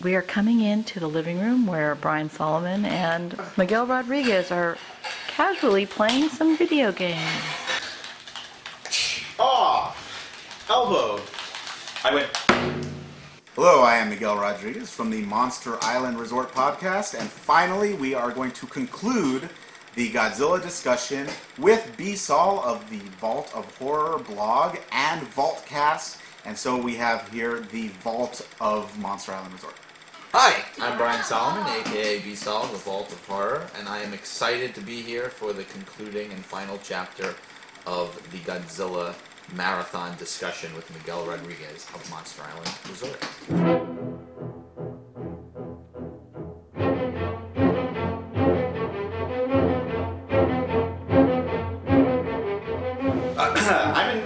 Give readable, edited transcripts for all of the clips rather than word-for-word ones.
We are coming into the living room where Brian Solomon and Miguel Rodriguez are casually playing some video games. Oh, elbow. I went. Hello, I am Miguel Rodriguez from the Monster Island Resort podcast, and finally we are going to conclude the Godzilla discussion with B-Sol of the Vault of Horror blog and Vaultcast, and so we have here the Vault of Monster Island Resort. Hi, I'm Brian Solomon, aka B-Sol, the Vault of Horror, and I am excited to be here for the concluding and final chapter of the Godzilla marathon discussion with Miguel Rodriguez of Monster Island Resort.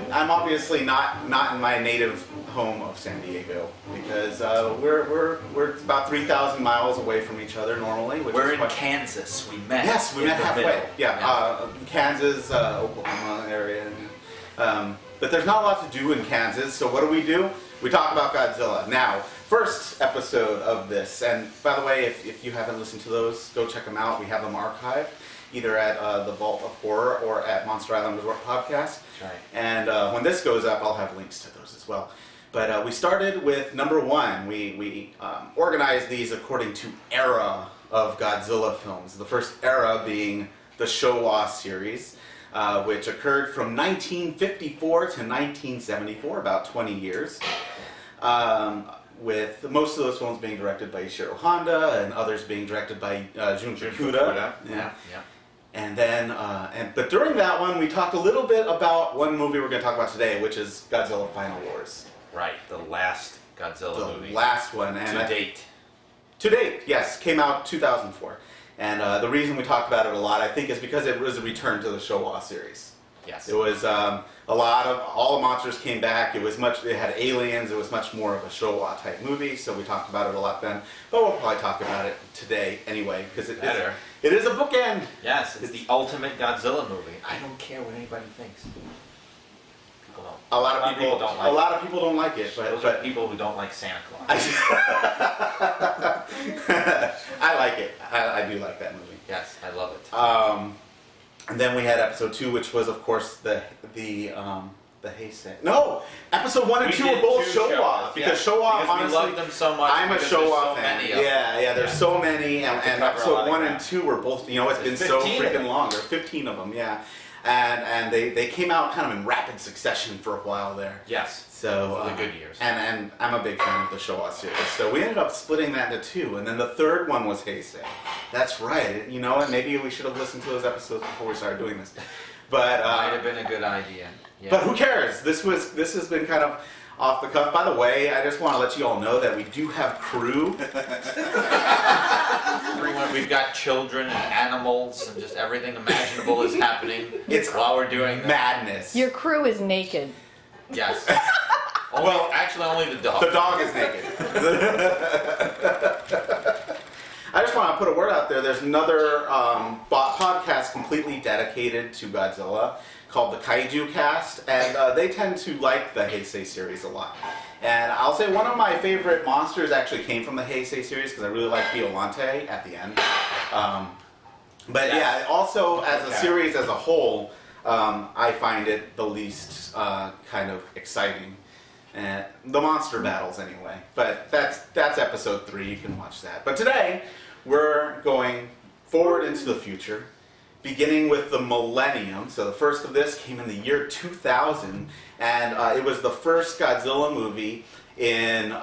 I'm obviously not in my native home of San Diego because we're about 3,000 miles away from each other normally. We're in Kansas. We met. Yes, we met halfway. Middle. Yeah. Kansas, Oklahoma area. But there's not a lot to do in Kansas, so what do? We talk about Godzilla. Now, first episode of this, and by the way, if you haven't listened to those, go check them out. We have them archived, either at the Vault of Horror or at Monster Island Resort Podcast. That's right. And when this goes up, I'll have links to those as well. But we started with number one. We organized these according to era of Godzilla films. The first era being the Showa series, which occurred from 1954 to 1974, about 20 years. With most of those films being directed by Ishiro Honda and others being directed by Jun Fukuda. Yeah. And then, but during that one, we talked a little bit about one movie we're going to talk about today, which is Godzilla Final Wars. Right, the last Godzilla movie. The last one. And to date. To date, yes. Came out 2004. And the reason we talked about it a lot, I think, is because it was a return to the Showa series. Yes. It was all the monsters came back. It had aliens. It was much more of a Showa type movie, so we talked about it a lot then. But we'll probably talk about it today anyway, because it is a bookend. Yes, it's the ultimate Godzilla movie. I don't care what anybody thinks. People don't. A lot of people don't like it. A lot of people don't like it. Those are people who don't like Santa Claus. I like it. I do like that movie. Yes, I love it. And then we had episode 2, which was, of course, the Heisei. No, episode 1 and 2 were both Showa because Showa. Because honestly, we love them so much. I'm a Showa fan. Many of them. Yeah. There's so many, and episode 1 and 2 were both. It's been so freaking long. There's 15 of them. Yeah, and they came out kind of in rapid succession for a while there. Yes. So the good years. And I'm a big fan of the Showa series. So we ended up splitting that into 2, and then the third one was Heisei. That's right. And maybe we should have listened to those episodes before we started doing this. But might have been a good idea. Yeah. But who cares? This has been kind of off the cuff. By the way, I just want to let you all know that we do have crew. We've got children and animals and just everything imaginable is happening while we're doing this. Madness. Your crew is naked. Yes. Actually, only the dog. The dog is naked. I just want to put a word out there. There's another podcast completely dedicated to Godzilla called the Kaiju Cast, and they tend to like the Heisei series a lot. And I'll say one of my favorite monsters actually came from the Heisei series because I really like Biollante at the end. Also as a series as a whole, I find it the least kind of exciting. The monster battles anyway. But that's episode 3, you can watch that. But today, we're going forward into the future, beginning with the Millenium. So the first of this came in the year 2000, and it was the first Godzilla movie in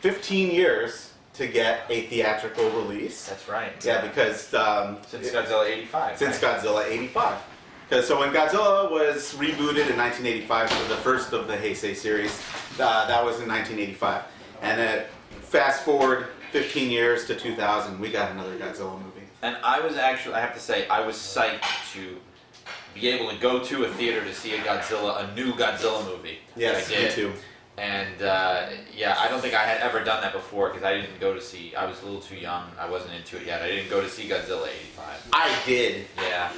15 years to get a theatrical release. That's right. Yeah, because since Godzilla 85. Since Godzilla 85. So when Godzilla was rebooted in 1985 for the first of the Heisei series, that was in 1985. And then fast forward 15 years to 2000, we got another Godzilla movie. And I was actually, I have to say, I was psyched to be able to go to a theater to see a new Godzilla movie. Yes, me too. And I don't think I had ever done that before because I didn't go to see, I was a little too young, I wasn't into it yet. I didn't go to see Godzilla 85. I did. Yeah,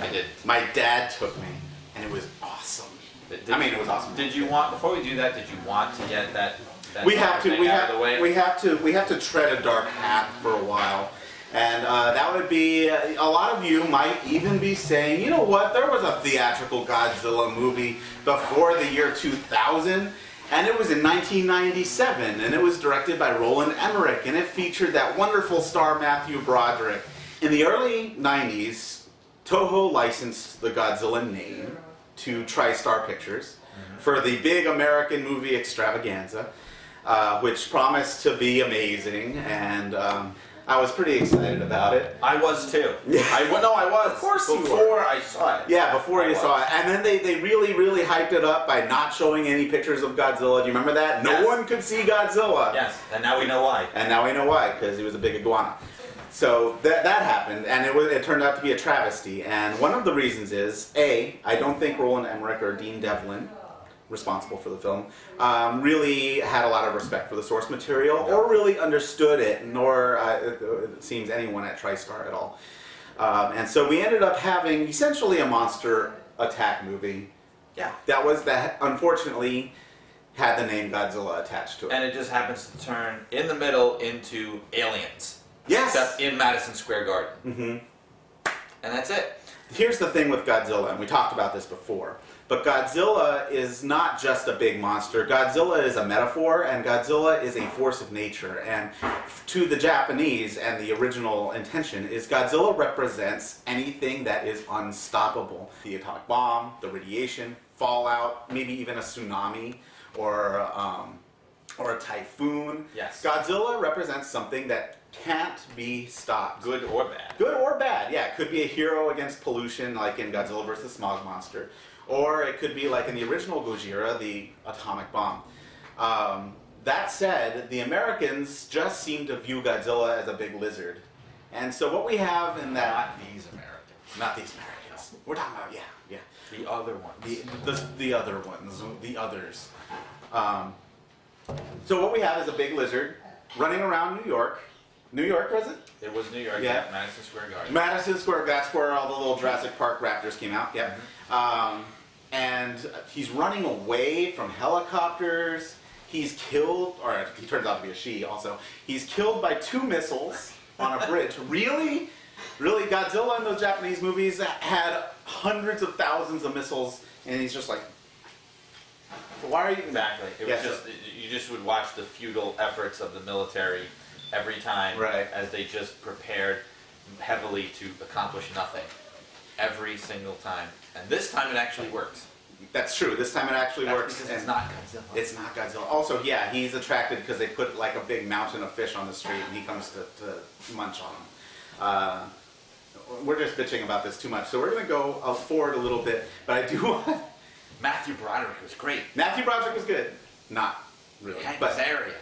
I did. My dad took me, and it was awesome. It was awesome. Did you want, before we do that, did you want to get that we have to we have to tread a dark path for a while. And that would be, a lot of you might even be saying, you know what, there was a theatrical Godzilla movie before the year 2000, and it was in 1997, and it was directed by Roland Emmerich, and it featured that wonderful star Matthew Broderick. In the early 90s, Toho licensed the Godzilla name to TriStar Pictures for the big American movie extravaganza, which promised to be amazing, and I was pretty excited about it. I was too. Yeah. I was. Of course you were. Before I saw it. Yeah, before you saw it. And then they really, really hyped it up by not showing any pictures of Godzilla. Do you remember that? No Yes. one could see Godzilla. Yes, and now we know why. And now we know why, because he was a big iguana. So that happened, and it turned out to be a travesty. And one of the reasons is, A, I don't think Roland Emmerich or Dean Devlin, responsible for the film, really had a lot of respect for the source material, or really understood it, nor it seems anyone at TriStar at all. And so we ended up having essentially a monster attack movie. Yeah. That unfortunately had the name Godzilla attached to it. And it just happens to turn in the middle into Aliens. Yes! Except in Madison Square Garden. Mm-hmm. And that's it. Here's the thing with Godzilla, and we talked about this before, but Godzilla is not just a big monster. Godzilla is a metaphor, and Godzilla is a force of nature. And to the Japanese, and the original intention, is Godzilla represents anything that is unstoppable. The atomic bomb, the radiation, fallout, maybe even a tsunami, or a typhoon. Yes. Godzilla represents something that can't be stopped. Good or bad. Good or bad, yeah. It could be a hero against pollution, like in Godzilla vs. Smog Monster. Or it could be like in the original Gojira, the atomic bomb. That said, the Americans just seem to view Godzilla as a big lizard. And so what we have in that... Not these Americans. Not these Americans. We're talking about, yeah. The other ones. The other ones, the others. So what we have is a big lizard running around New York. New York, was it? It was New York, Yeah. Madison Square Garden. Madison Square, that's where all the little Jurassic Park raptors came out, yep. And he's running away from helicopters. He's killed, or he turns out to be a she also. He's killed by 2 missiles on a bridge. Really? Really? Godzilla in those Japanese movies had hundreds of thousands of missiles, and he's just like, why are you... Exactly. It was just, you just would watch the futile efforts of the military every time, right, as they just prepared heavily to accomplish nothing. Every single time. And this time it actually works. That's true. This time it actually works. Because it's not Godzilla. It's not Godzilla. Also, yeah, he's attracted because they put like a big mountain of fish on the street and he comes to munch on them. We're just bitching about this too much, so we're going to go forward a little bit. But I do want... Matthew Broderick was great. Matthew Broderick was good. Not really. Hank But Azaria.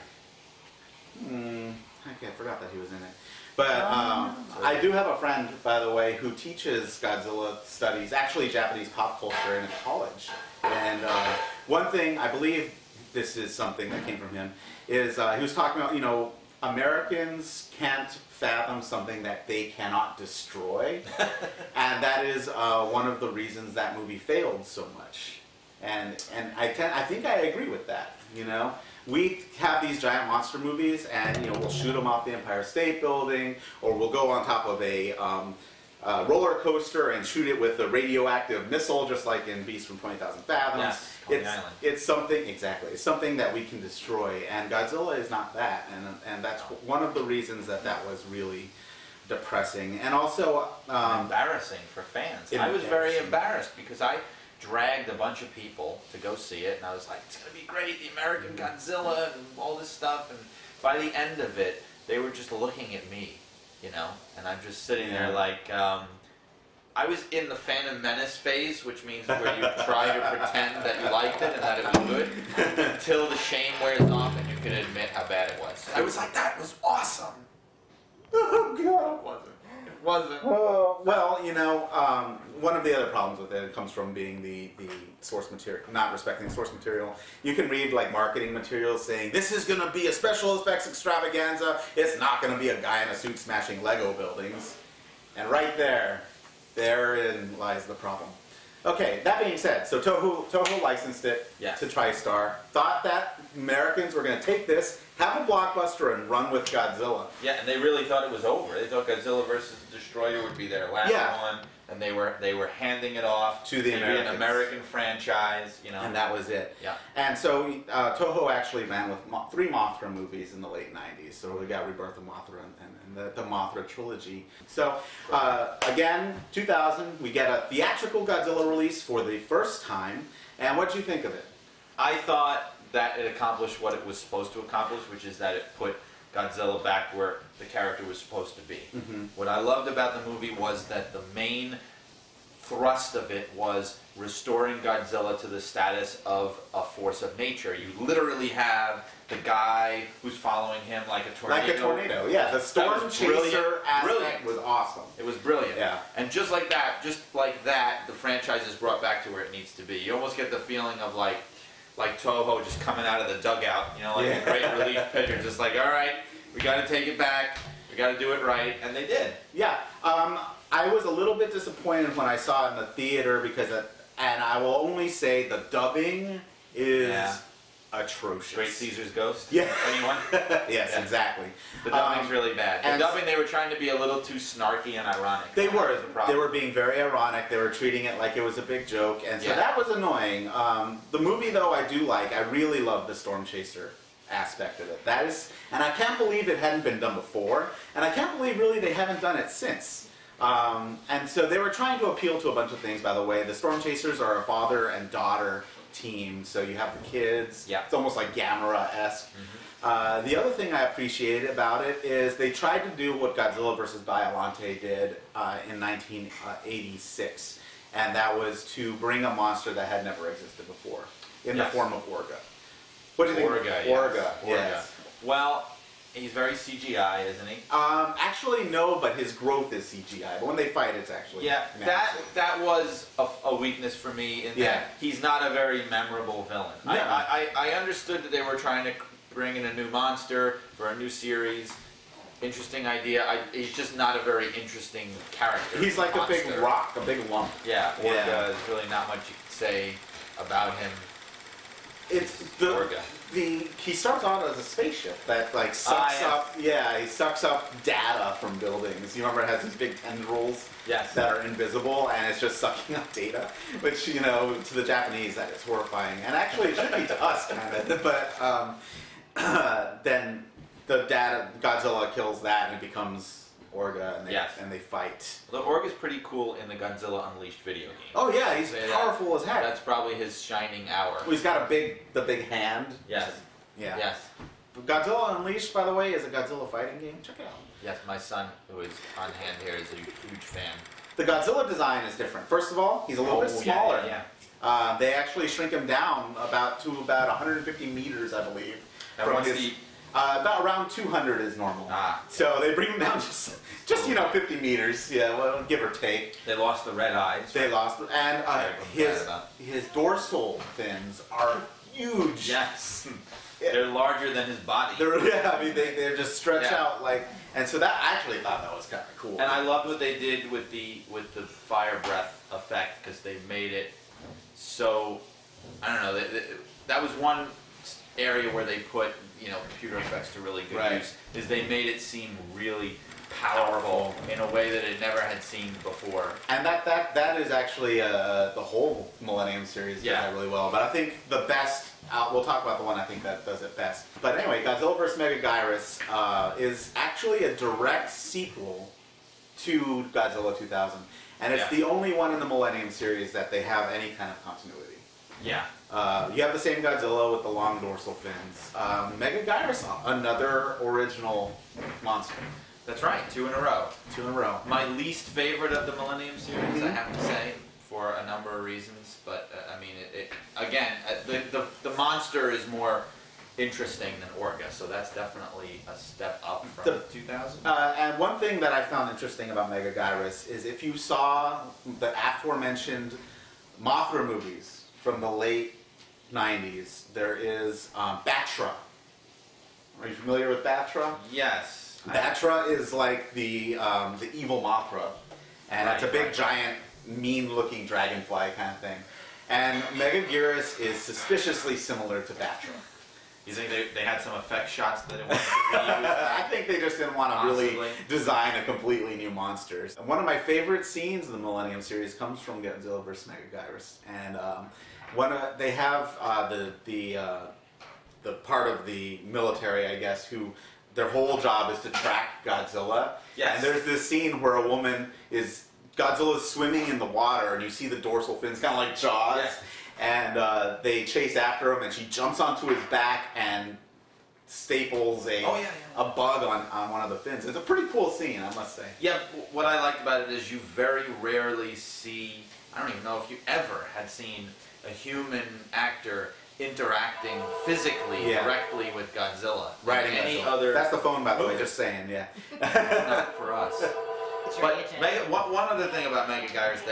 I forgot that he was in it. But I do have a friend, by the way, who teaches Godzilla studies, actually Japanese pop culture in college. And one thing, I believe this is something that came from him, is he was talking about, you know, Americans can't fathom something that they cannot destroy. And that is one of the reasons that movie failed so much. And I think I agree with that, you know. We have these giant monster movies, and you know we'll shoot them off the Empire State Building, or we'll go on top of a roller coaster and shoot it with a radioactive missile, just like in Beast from 20,000 Fathoms. Yes, it's something exactly. It's something that we can destroy, and Godzilla is not that, and that's one of the reasons that was really depressing, and also embarrassing for fans. I was very embarrassed because I dragged a bunch of people to go see it, and I was like, it's going to be great, the American Godzilla and all this stuff, and by the end of it, they were just looking at me, you know, and I'm just sitting there like, I was in the Phantom Menace phase, which means where you try to pretend that you liked it and that it was good, until the shame wears off and you can admit how bad it was. I was like, that was awesome! Oh, God. It wasn't. It wasn't. Oh, well, you know, one of the other problems with it comes from being the source material, not respecting the source material. You can read like marketing materials saying, this is going to be a special effects extravaganza, it's not going to be a guy in a suit smashing Lego buildings. And right therein lies the problem. Okay, that being said, so Toho licensed it Yes. to TriStar. Thought that Americans were going to take this, have a blockbuster, and run with Godzilla. Yeah, and they really thought it was over. They thought Godzilla versus Destroyer would be their last one, and they were handing it off to the Americans. An American franchise, you know. And that was it. Yeah. And so Toho actually ran with 3 Mothra movies in the late 90s. So we got Rebirth of Mothra and the Mothra trilogy. So again, 2000, we get a theatrical Godzilla release for the first time. And what do you think of it? I thought that it accomplished what it was supposed to accomplish, which is that it put Godzilla back where the character was supposed to be. Mm-hmm. What I loved about the movie was that the main thrust of it was restoring Godzilla to the status of a force of nature. You literally have the guy who's following him like a tornado. Like a tornado, yeah. The storm chaser aspect was awesome. It was brilliant. Yeah. And just like that, the franchise is brought back to where it needs to be. You almost get the feeling of like Toho just coming out of the dugout, you know, like a great relief pitcher, just like, all right, we got to take it back, we got to do it right, and they did. Yeah, I was a little bit disappointed when I saw it in the theater because, and I will only say the dubbing is atrocious. Great Caesar's Ghost? Yeah. Anyone? Yes, Yeah. exactly. The dubbing's really bad. The and dubbing, they were trying to be a little too snarky and ironic. They That were. was the problem. They were being very ironic. They were treating it like it was a big joke, and so Yeah. that was annoying. The movie, though, I do like. I really love the Storm Chaser aspect of it. That is, and I can't believe it hadn't been done before, and I can't believe really they haven't done it since. And so they were trying to appeal to a bunch of things. By the way, the Storm Chasers are a father and daughter team, so you have the kids. Yeah. It's almost like Gamera-esque. The other thing I appreciated about it is they tried to do what Godzilla vs. Biollante did in 1986, and that was to bring a monster that had never existed before in the form of Orga. What do you think? Orga, yes. Well, he's very CGI, isn't he? Actually, no, but his growth is CGI. But when they fight, it's actually natural. that was a weakness for me in that he's not a very memorable villain. No. I understood that they were trying to bring in a new monster for a new series. Interesting idea. He's just not a very interesting character. He's like monster. a big rock, a big lump. Yeah, Orga, there's really not much you can say about him. It's Orga. He starts out as a spaceship that like sucks up. Yeah, he sucks up data from buildings. You remember it has these big tendrils that are invisible, and it's just sucking up data. Which to the Japanese that is horrifying, and actually it should be to us kind of. But then the Godzilla kills that, and it becomes Orga, and they fight. The Orga's pretty cool in the Godzilla Unleashed video game. Oh yeah, he's powerful as heck. That's probably his shining hour. He's got the big hand. Yes. Yeah. Yes. Godzilla Unleashed, by the way, is a Godzilla fighting game. Check it out. Yes, my son, who is on hand here, is a huge fan. The Godzilla design is different. First of all, he's a little bit smaller. Yeah. They actually shrink him down to about 150 meters, I believe. About around 200 is normal. So they bring him down just 50 meters, give or take. They lost the red eyes. They lost, and his dorsal fins are huge. Yes. They're larger than his body. They just stretch out like, and so that I actually thought that was kind of cool. And I loved what they did with the fire breath effect, because they made it so, I don't know, that was one area where they put computer effects to really good use, is they made it seem really powerful in a way that it never had seen before. And that is actually the whole Millennium series does that really well. But I think the best, we'll talk about the one I think that does it best. But anyway, Godzilla vs. Megaguirus is actually a direct sequel to Godzilla 2000. And it's the only one in the Millennium series that they have any kind of continuity. Yeah. You have the same Godzilla with the long dorsal fins. Megaguirus, another original monster. That's right, 2 in a row. 2 in a row. My least favorite of the Millennium series, I have to say, for a number of reasons. But I mean, the monster is more interesting than Orga, so that's definitely a step up from 2000. And one thing that I found interesting about Megaguirus is if you saw the aforementioned Mothra movies from the late 90s, there is Batra. Are you familiar with Batra? Yes. Batra is like the evil Mothra, and it's a big giant mean-looking dragonfly kind of thing. And Megaguirus is suspiciously similar to Batra. You think they had some effect shots that they wanted to reuse? I think they just didn't want to really design a completely new monster. One of my favorite scenes in the Millennium series comes from Godzilla vs. Megaguirus, and they have the part of the military, I guess, who their whole job is to track Godzilla. Yes. And there's this scene where a woman Godzilla's swimming in the water, and you see the dorsal fins, kind of like Jaws. Yes. And they chase after him, and she jumps onto his back and staples a bug on one of the fins. It's a pretty cool scene, I must say. Yeah, what I liked about it is you very rarely see, I don't even know if you ever had seen a human actor interacting physically directly with Godzilla. Right. Any other... That's the phone, by the way, just saying, yeah. Not for us. But one other thing about Megaguirus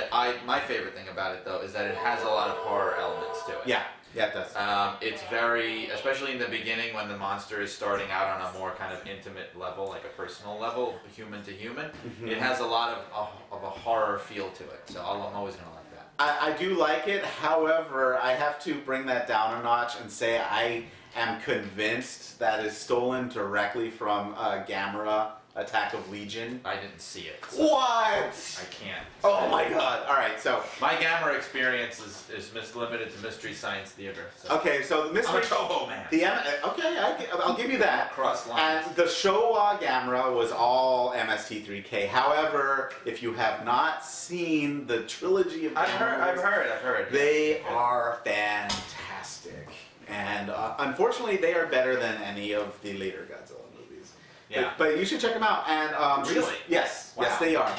my favorite thing about it though is that it has a lot of horror elements to it. Yeah, it does. It's very, especially in the beginning when the monster is starting out on a more kind of intimate level, like a personal level, human to human. Mm-hmm. It has a lot of a horror feel to it. So I'm always gonna like that. I do like it. However, I have to bring that down a notch and say I am convinced that is stolen directly from Gamera. Attack of Legion. I didn't see it. So what? I can't. Oh my god. Alright, so... My Gamera experience is limited to Mystery Science Theater. So. Okay, so the Mystery... I'm a Toho man. I'll give you that. Cross lines. And the Showa Gamera was all MST3K. However, if you have not seen the trilogy of Gameras... I've heard. They are fantastic. And unfortunately, they are better than any of the later Godzilla. Yeah. But you should check them out. And really? Yes, wow. yes, they are.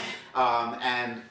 And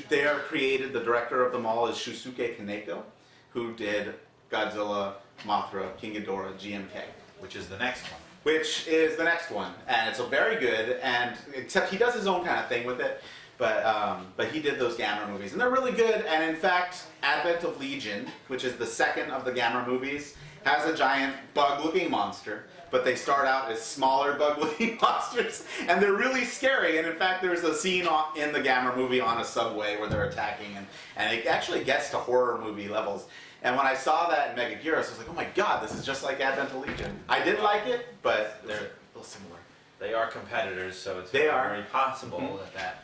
they are created. The director of them all is Shusuke Kaneko, who did Godzilla, Mothra, King Ghidorah, GMK, which is the next one. Which is the next one, and it's a very good. And except he does his own kind of thing with it. But he did those Gamera movies, and they're really good. And in fact, Advent of Legion, which is the second of the Gamera movies, has a giant bug-looking monster. But they start out as smaller bug-looking monsters, and they're really scary. And in fact, there's a scene in the Gamera movie on a subway where they're attacking, and it actually gets to horror movie levels. And when I saw that in Megaguirus, I was like, oh my god, this is just like Advent of Legion. I did like it, but they're a little similar. They are competitors, so it's very possible that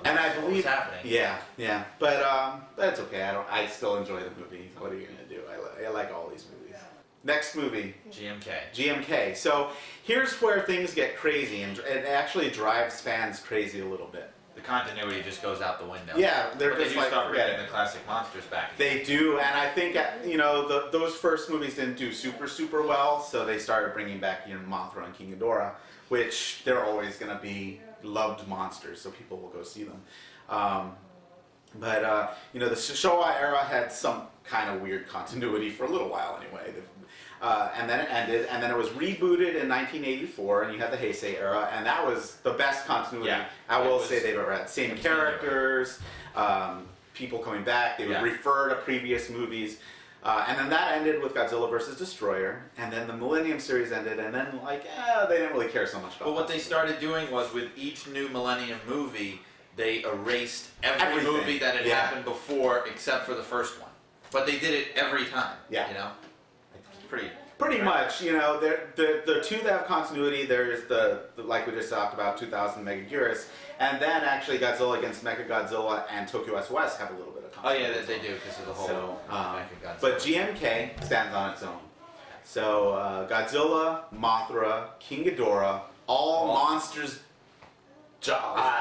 and I believe happening. Yeah. But that's okay. I still enjoy the movie. What are you gonna do? I like all these movies. Next movie. GMK. So here's where things get crazy, and it actually drives fans crazy a little bit. The continuity just goes out the window. Yeah, they do start bringing the classic monsters back again. They do, and I think those first movies didn't do super well, so they started bringing back Mothra and King Ghidorah, which they're always going to be loved monsters, so people will go see them. But the Showa era had some kind of weird continuity for a little while anyway. And then it ended, and then it was rebooted in 1984, and you had the Heisei era, and that was the best continuity I will say they've ever had. Same characters, people coming back, they would refer to previous movies, and then that ended with Godzilla vs. Destroyer, and then the Millennium series ended, and then they didn't really care so much about But what they started doing was with each new Millennium movie, they erased every movie that had happened before except for the first one. But they did it every time, Pretty much, the two that have continuity, there's the like we just talked about, 2000 Megaguirus, and then actually Godzilla against Mechagodzilla and Tokyo SOS have a little bit of continuity. Oh yeah, they do, because of the whole Mechagodzilla. But GMK stands on its own. So Godzilla, Mothra, King Ghidorah, all monsters...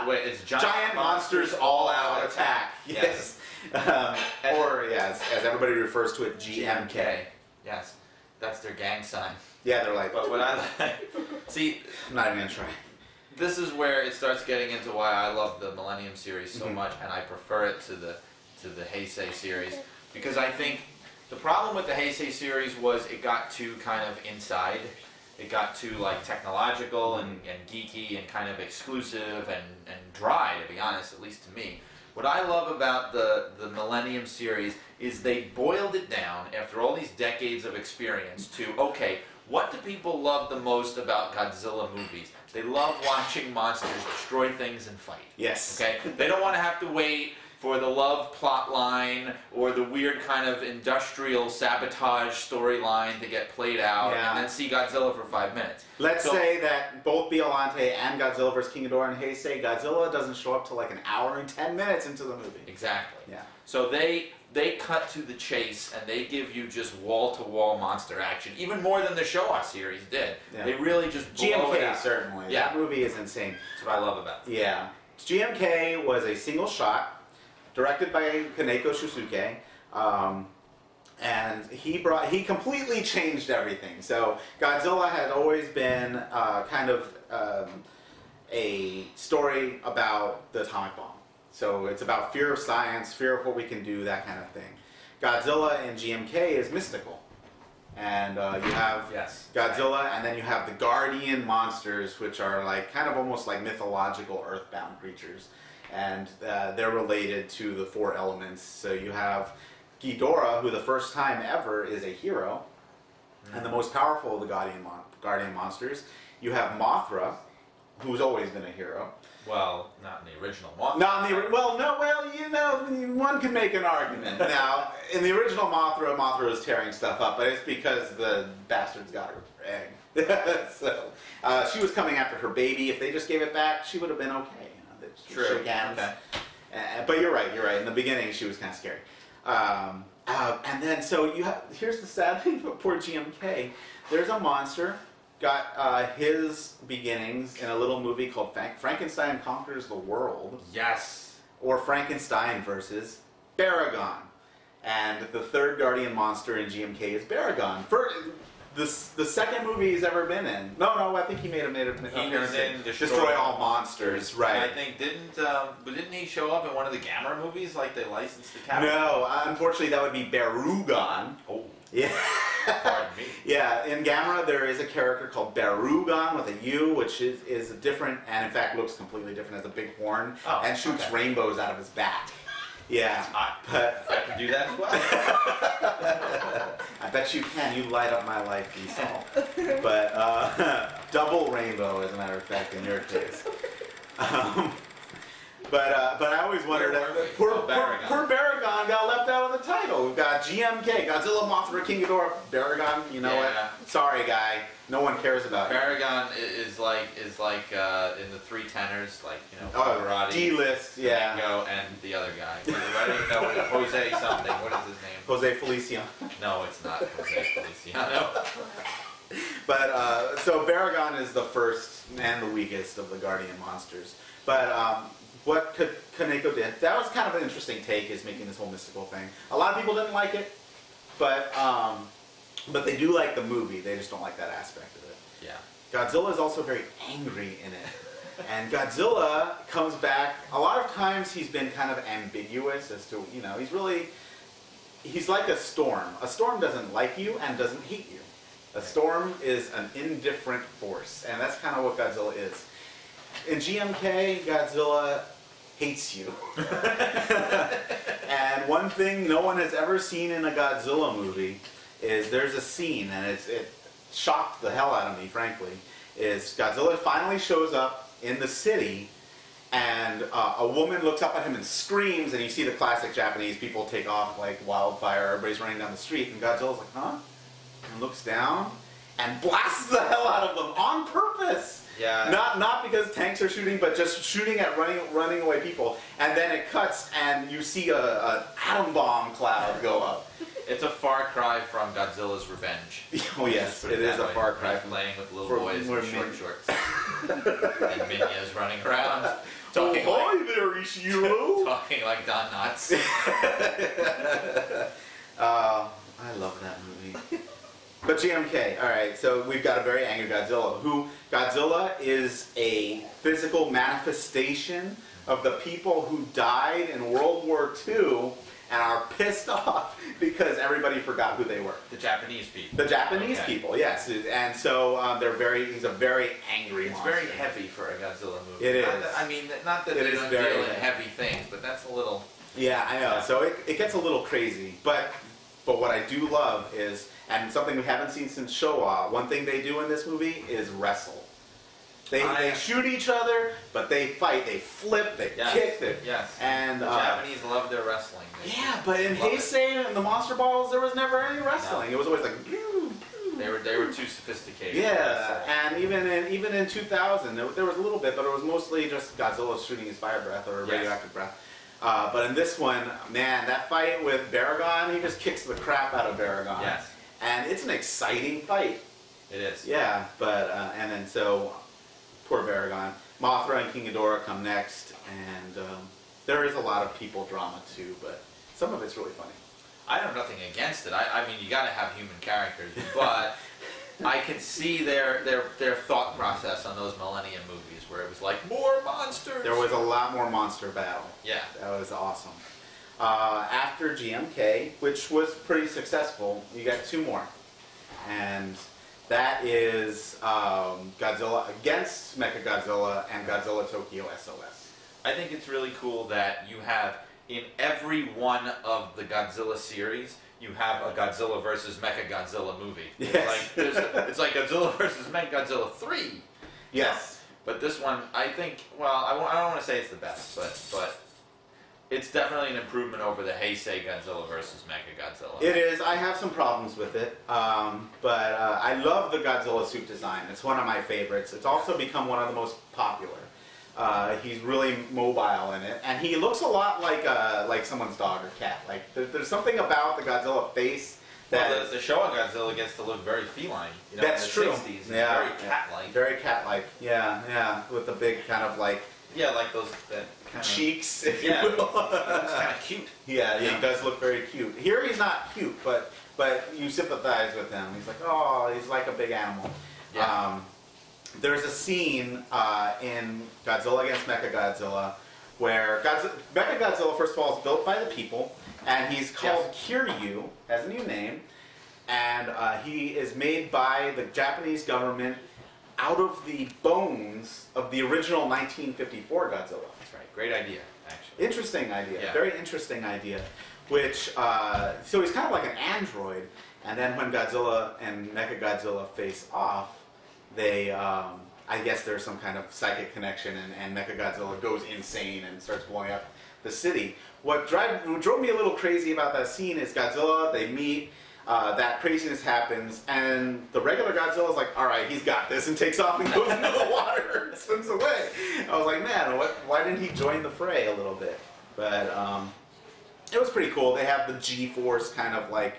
wait, it's Giant Monsters All-Out Attack. Yes. Or, as everybody refers to it, GMK. Yes. That's their gang sign. Yeah, they're like... But what I like... See... I'm not even going to try. This is where it starts getting into why I love the Millennium series so much, and I prefer it to the Heisei series. Because I think the problem with the Heisei series was it got too kind of inside. It got too technological and geeky and kind of exclusive and dry, to be honest, at least to me. What I love about the Millennium series is they boiled it down after all these decades of experience to, okay, what do people love the most about Godzilla movies? They love watching monsters destroy things and fight. Yes. Okay? They don't want to have to wait for the love plot line or the weird kind of industrial sabotage storyline to get played out, and then see Godzilla for 5 minutes. Let's say that both Biollante and Godzilla vs. King Ghidorah and Heisei, Godzilla doesn't show up till like an hour and 10 minutes into the movie. Exactly. Yeah. So they cut to the chase, and they give you just wall-to-wall monster action, even more than the Showa series did. Yeah. They really just blow it out. Certainly. Yeah. That movie is insane. That's what I love about it. Yeah. GMK was a single shot, directed by Kaneko Shusuke, and he completely changed everything. So Godzilla had always been kind of a story about the atomic bomb. So it's about fear of science, fear of what we can do, that kind of thing. Godzilla in GMK is mystical. And you have Godzilla, and then you have the guardian monsters, which are like kind of almost like mythological earthbound creatures. And they're related to the 4 elements. So you have Ghidorah, who the first time ever is a hero, and the most powerful of the guardian monsters. You have Mothra, who's always been a hero. Well, not in the original Mothra. Not in the one can make an argument. Now, in the original Mothra, Mothra was tearing stuff up, but it's because the bastards got her egg. So she was coming after her baby. If they just gave it back, she would have been okay. True. Okay. But you're right. In the beginning, she was kind of scary. And then, so here's the sad thing about poor GMK. There's a monster, got his beginnings in a little movie called Frankenstein Conquers the World. Yes. Or Frankenstein versus Baragon. And the third guardian monster in GMK is Baragon. The second movie he's ever been in. No, I think he made an appearance in Destroy All Monsters, right? And I think didn't he show up in one of the Gamera movies, like they licensed the character? No, unfortunately that would be Barugon. Oh, yeah. Pardon me. Yeah, in Gamera there is a character called Barugon with a U, which is different, and in fact looks completely different, has a big horn, and shoots rainbows out of his back. Yeah, but I can do that as well. I bet you can. You light up my life, Diesel. But double rainbow, as a matter of fact, in your case. But I always wondered that poor Baragon got left out of the title. We've got GMK, Godzilla, Mothra, King Ghidorah, Baragon. You know what? Sorry, guy. No one cares about Baragon is like in the 3 tenors, like Karate, D-list, Mango, and the other guy. I don't know what Jose something. What is his name? Jose Feliciano. No, it's not Jose Feliciano. But so Baragon is the first and the weakest of the guardian monsters. But what Kaneko did, that was kind of an interesting take, is making this whole mystical thing. A lot of people didn't like it, but they do like the movie. They just don't like that aspect of it. Yeah. Godzilla is also very angry in it. And Godzilla comes back, a lot of times he's been kind of ambiguous as to, he's like a storm. A storm doesn't like you and doesn't hate you. A storm is an indifferent force, and that's kind of what Godzilla is. In GMK, Godzilla hates you. And one thing no one has ever seen in a Godzilla movie is there's a scene, and it shocked the hell out of me, frankly, is Godzilla finally shows up in the city, and a woman looks up at him and screams, and you see the classic Japanese people take off like wildfire, everybody's running down the street, and Godzilla's like, huh? And looks down and blasts the hell out of them on purpose. Yeah. Not because tanks are shooting, but just shooting at running away people. And then it cuts, and you see a atom bomb cloud go up. It's a far cry from Godzilla's Revenge. Oh yes, it is a far cry. Playing with little boys in short shorts. And Minya's running around. Talking hi there, Ishiro! Talking like Don Knotts. I love that movie. But GMK, alright, so we've got a very angry Godzilla, Godzilla is a physical manifestation of the people who died in World War II and are pissed off because everybody forgot who they were. The Japanese people. The Japanese people, yes. And so he's a very angry monster. It's very heavy for a Godzilla movie. It is. Not that they don't deal in heavy things, but that's a little... Yeah, I know. So it gets a little crazy. But what I do love is, and something we haven't seen since Showa, one thing they do in this movie is wrestle. They shoot each other, but they fight. They flip. They kick. And the Japanese love their wrestling. But in Heisei and the Monster Balls, there was never any wrestling. No. It was always like. They were too sophisticated. Yeah, and even in 2000, there was a little bit, but it was mostly just Godzilla shooting his fire breath or radioactive breath. But in this one, man, that fight with Baragon, he just kicks the crap out of Baragon. Yes. And it's an exciting fight. It is. Yeah, but and then so poor Baragon, Mothra and King Ghidorah come next, and there is a lot of people drama too, but some of it's really funny. I have nothing against it. I mean, you got to have human characters, but I can see their thought process on those Millennium movies, where it was like more monsters. There was a lot more monster battle. Yeah, that was awesome. After GMK, which was pretty successful, you got two more, and that is Godzilla against Mechagodzilla and Godzilla Tokyo SOS. I think it's really cool that you have, in every one of the Godzilla series, you have a Godzilla versus Mechagodzilla movie. Yes. It's like Godzilla versus Mechagodzilla 3. Yes. But this one, I think, well, I don't want to say it's the best, but it's definitely an improvement over the Heisei Godzilla versus Mechagodzilla. It is. I have some problems with it, but I love the Godzilla suit design. It's one of my favorites. It's also become one of the most popular. He's really mobile in it, and he looks a lot like someone's dog or cat. Like there's something about the Godzilla face that the Showa Godzilla gets to look very feline. You know, that's in the true. 60s, Yeah, very cat-like. Very cat-like. Yeah, with the big kind of like like those that kind cheeks, if you will. It's kind of cute. Yeah, he does look very cute. Here he's not cute, but you sympathize with him. He's like, oh, he's like a big animal. Yeah. There's a scene in Godzilla against Mechagodzilla where Mechagodzilla, first of all, is built by the people, and he's called Kiryu, has a new name, and he is made by the Japanese government out of the bones of the original 1954 Godzilla. That's right. Great idea, actually. Interesting idea. Yeah. Very interesting idea. Which, so he's kind of like an android, and then when Godzilla and Mechagodzilla face off, they, I guess there's some kind of psychic connection, and Mechagodzilla goes insane and starts blowing up the city. What drove me a little crazy about that scene is Godzilla, they meet, that craziness happens, and the regular Godzilla's like, alright, he's got this, and takes off and goes into the water and swims away. I was like, man, why didn't he join the fray a little bit? But it was pretty cool. They have the G-Force kind of like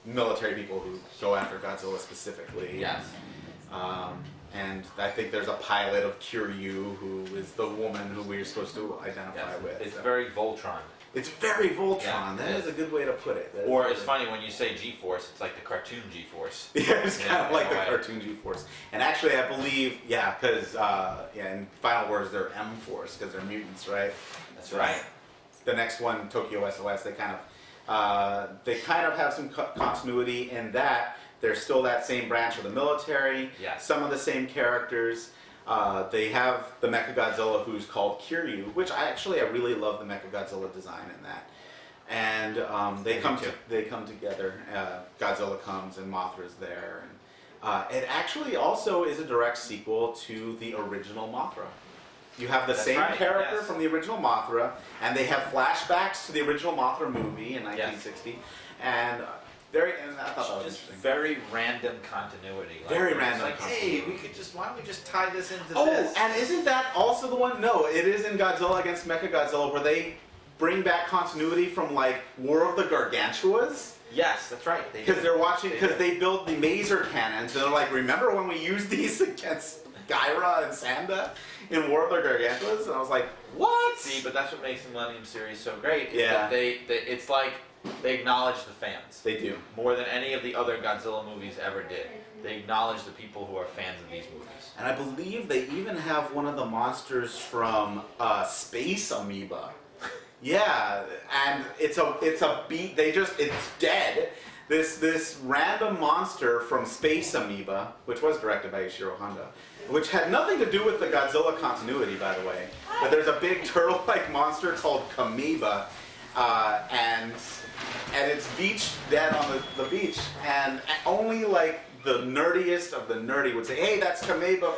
military people who go after Godzilla specifically. Yes. And I think there's a pilot of Kiryu who is the woman who we're supposed to identify with. It's very Voltron. It's very Voltron. Yeah, that is a good way to put it. Or it's funny when you say G-Force, it's like the cartoon G-Force. Yeah, it's kind of like the cartoon G-Force. And actually, I believe, because in Final Wars they're M-Force because they're mutants, right? That's right. The next one, Tokyo SOS, they kind of have some continuity in that there's still that same branch of the military. Yes. Some of the same characters. They have the Mechagodzilla who's called Kiryu, which I really love the Mechagodzilla design in that. And they come together. Godzilla comes and Mothra's there. And it actually also is a direct sequel to the original Mothra. You have the same character from the original Mothra, and they have flashbacks to the original Mothra movie in 1960. And I thought that was interesting. Very random continuity. Very random. Like, hey, why don't we just tie this into this? Oh, and isn't that also the one? No, it is in Godzilla against Mechagodzilla where they bring back continuity from like War of the Gargantuas. Yes, that's right. Because they build the maser cannons, and they're like, remember when we used these against Gyra and Sanda in War of the Gargantuas? And I was like, what? See, but that's what makes the Millennium series so great. Yeah. That it's like they acknowledge the fans. They do. More than any of the other Godzilla movies ever did. They acknowledge the people who are fans of these movies. And I believe they even have one of the monsters from Space Amoeba. Yeah, and it's dead. This random monster from Space Amoeba, which was directed by Ishiro Honda, which had nothing to do with the Godzilla continuity, by the way. But there's a big turtle-like monster called Kameba, and it's beached dead on the beach, and only like the nerdiest of the nerdy would say, "Hey, that's Kameba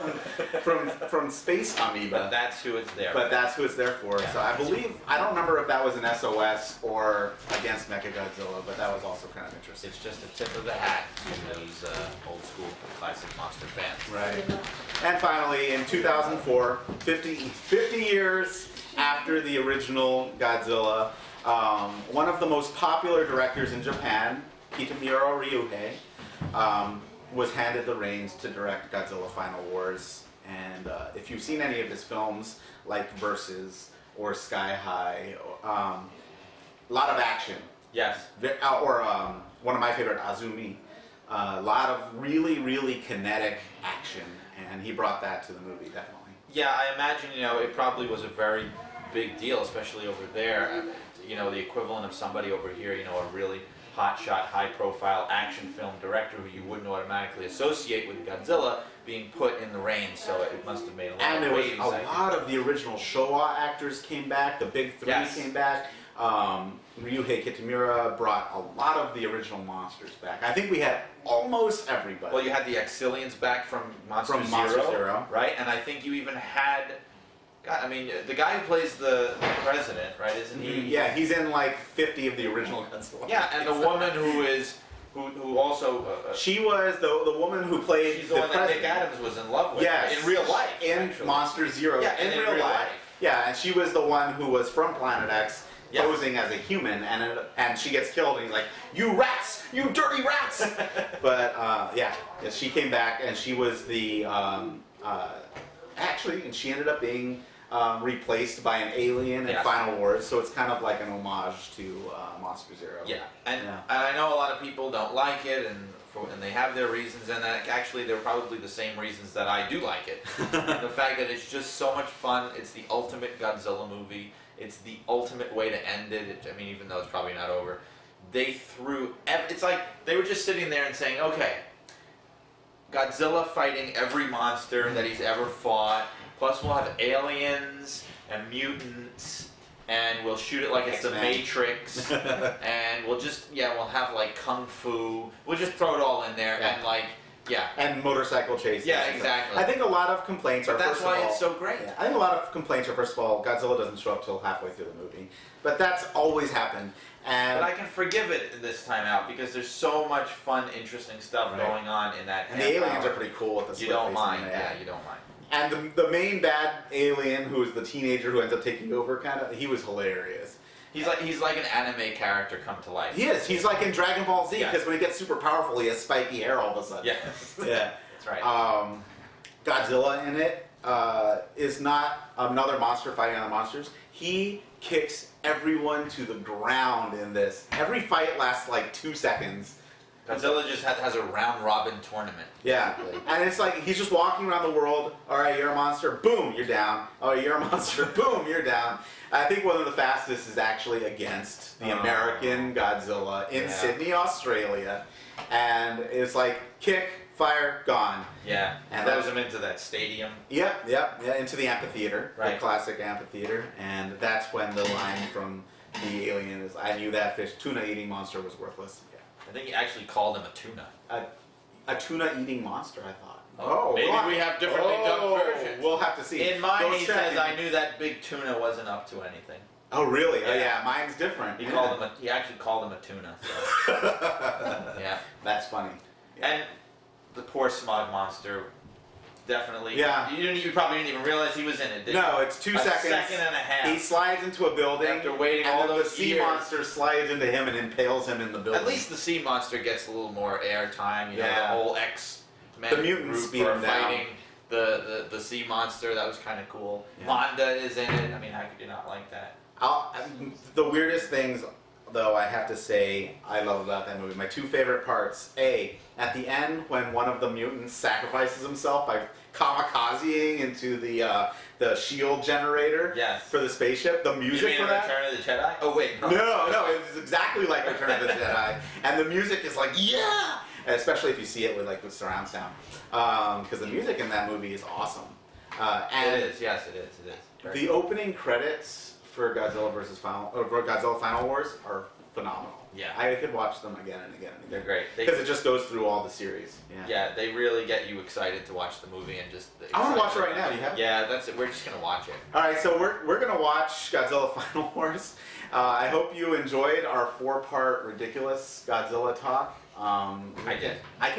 from Space Amoeba." But that's who it's there. But that's who it's there for. Yeah. So I believe, I don't remember if that was an SOS or against Mechagodzilla, but that was also kind of interesting. It's just a tip of the hat to those old school classic monster fans. Right. And finally, in 2004, 50 years after the original Godzilla, one of the most popular directors in Japan, Kitamura Ryuhei, was handed the reins to direct Godzilla Final Wars. And if you've seen any of his films, like Versus or Sky High, a lot of action. Yes. Or one of my favorite, Azumi. A lot of really, really kinetic action, and he brought that to the movie, definitely. Yeah, I imagine, it probably was a very big deal, especially over there. The equivalent of somebody over here, a really hotshot, high-profile action film director who you wouldn't automatically associate with Godzilla being put in the reins, so it must have made a lot and of waves. And a lot of the original Showa actors came back, the big three came back. Ryuhei Kitamura brought a lot of the original monsters back. I think we had almost everybody. Well, you had the Exilians back from Monster Zero, right? And I think you even had, the guy who plays the president, right? Isn't he? Yeah, he's in like 50 of the original Godzilla. Yeah, and the woman who also she was the woman who played she's the one that Nick Adams was in love with. Yes, in real life, in actually. Monster Zero. Yeah, in real life. Yeah, and she was the one who was from Planet X. Yes. Posing as a human, and she gets killed, and he's like, "You rats! You dirty rats!" But she came back, and she was the actually, and she ended up being replaced by an alien in Final Wars. So it's kind of like an homage to Monster Zero. Yeah, and I know a lot of people don't like it, and they have their reasons, and actually they're probably the same reasons that I do like it. The fact that it's just so much fun. It's the ultimate Godzilla movie. It's the ultimate way to end it. Even though it's probably not over, they threw. It's like they were just sitting there and saying, "Okay, Godzilla fighting every monster that he's ever fought. Plus, we'll have aliens and mutants, and we'll shoot it like it's the Matrix, and we'll have like kung fu. We'll just throw it all in there and and motorcycle chases. Yeah, exactly. I think a lot of complaints are. That's why it's so great. I think a lot of complaints are, first of all, Godzilla doesn't show up till halfway through the movie, but that's always happened. But I can forgive it this time out because there's so much fun, interesting stuff going on in that. And the aliens are pretty cool with the. You don't mind, you don't mind. And the main bad alien, who is the teenager who ends up taking over, he was hilarious. He's like an anime character come to life. He is. He's like in Dragon Ball Z, because when he gets super powerful, he has spiky hair all of a sudden. Yeah. Yeah. That's right. Godzilla in it is not another monster fighting other monsters. He kicks everyone to the ground in this. Every fight lasts like 2 seconds. Godzilla just has a round-robin tournament. Yeah, and it's like he's just walking around the world. All right, you're a monster. Boom, you're down. Oh, you're a monster. Boom, you're down. I think one of the fastest is actually against the American Godzilla in Sydney, Australia. And it's like kick, fire, gone. Yeah, and throws him into that stadium. Yep, into the amphitheater, the classic amphitheater. And that's when the line from the alien is, "I knew that fish, tuna-eating monster was worthless." I think he actually called him a tuna. A tuna-eating monster, I thought. Maybe we have differently dubbed versions. We'll have to see. In mine, he says, "I knew that big tuna wasn't up to anything." Oh, really? Yeah. Oh, yeah, mine's different. He actually called him a tuna. So. Yeah. That's funny. Yeah. And the poor smog monster, definitely. Yeah. You probably didn't even realize he was in it, did you? No, it's 2 seconds. A second and a half. He slides into a building. After waiting all those the sea years. monster slides into him and impales him in the building. At least the sea monster gets a little more airtime. You know, the whole X-Men the mutants group speed are him down. fighting the sea monster. That was kind of cool. Yeah. Wanda is in it. How could you not like that? The weirdest things, though, I have to say I love about that movie. My two favorite parts. At the end, when one of the mutants sacrifices himself by kamikazeing into the shield generator for the spaceship. The music you mean for that. Return of the Jedi? Oh wait, No, it's exactly like Return of the Jedi, and the music is like especially if you see it with surround sound, because the music in that movie is awesome. And it is. Yes, it is. The opening credits for Godzilla Final Wars are phenomenal. Yeah. I could watch them again and again and again. They're great. Because it just goes through all the series. Yeah. Yeah, they really get you excited to watch the movie and just. I want to watch it right now. Do you have it? Yeah, that's it. We're just gonna watch it. All right, so we're gonna watch Godzilla Final Wars. I hope you enjoyed our 4-part ridiculous Godzilla talk. I did. I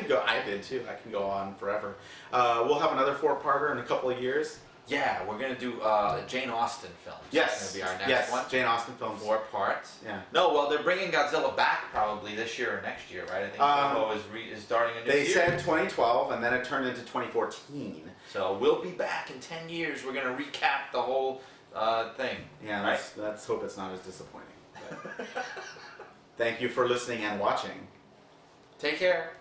did too. I can go on forever. We'll have another 4-parter in a couple of years. Yeah, we're gonna do Jane Austen films. Yes. It's gonna be our next one. Jane Austen films. 4 parts. Yeah. No, well, they're bringing Godzilla back probably this year or next year, right? I think Toho is starting a new They series. said 2012, and then it turned into 2014. So we'll be back in 10 years. We're gonna recap the whole thing. Yeah, right? let's hope it's not as disappointing. But thank you for listening and watching. Take care.